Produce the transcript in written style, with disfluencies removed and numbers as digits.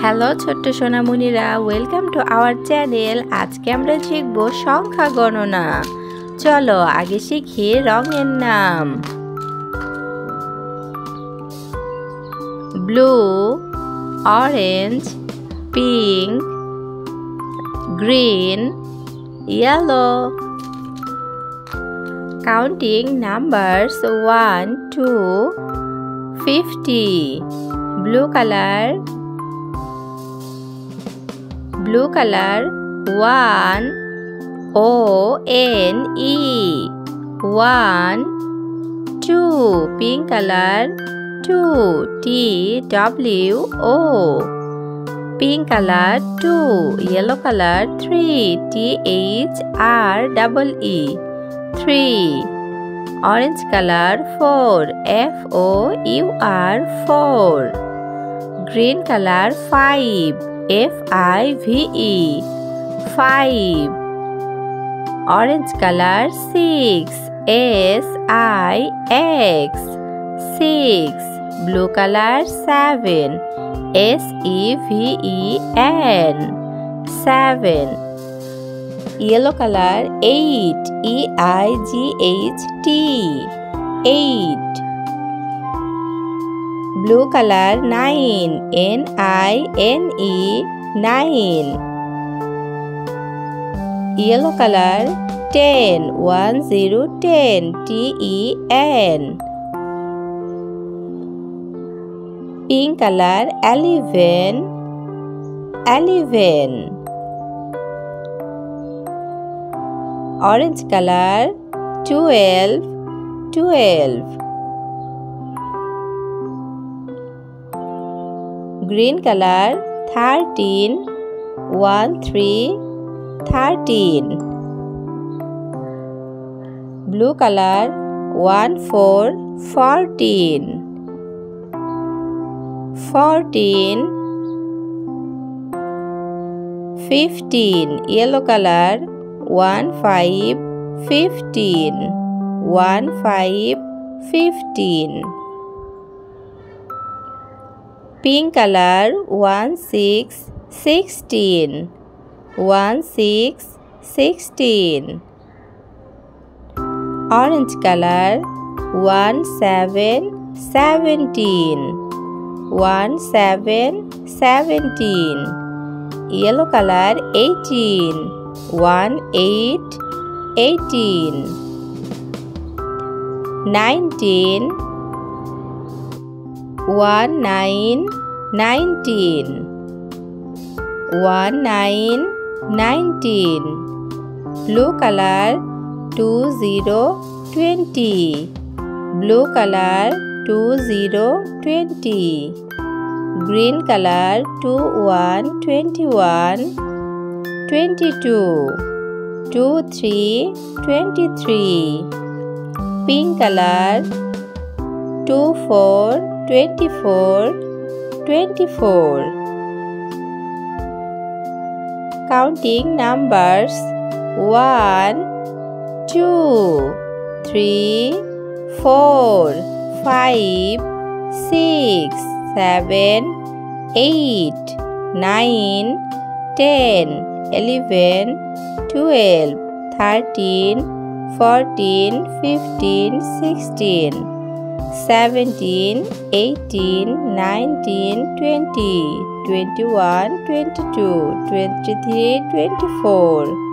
Hello ছোট্ট সোনামণিরা, welcome to our channel. আজকে আমরা শিখব সংখ্যা গণনা। চলো আগে শিখি রঙের নাম। Blue, orange, pink, green, yellow. Counting numbers 1 to 50. Blue color 1 O-N-E 1 2. Pink color 2 T-W-O. Pink color 2. Yellow color 3 T-H-R-E-E 3. Orange color 4 F-O-U-R 4. Green color 5 F-I-V-E 5. Orange color 6 S-I-X 6. Blue color 7 S-E-V-E-N 7. Yellow color 8 E-I-G-H-T 8. Blue color 9 N-I-N-E 9. Yellow color 10 10 T-E-N. Pink color 11 Orange color 12 Green color 13 13. Blue color 14 15. Yellow color 15 Pink color 16 Orange color 17 Yellow color 18 19 Blue color 20 Green color 21 22 23 Pink color 24 Counting numbers 1 2 3 4 5 6 7 8 9 10 11 12 13 14 15 16 17 18 19 20 21 22 23 24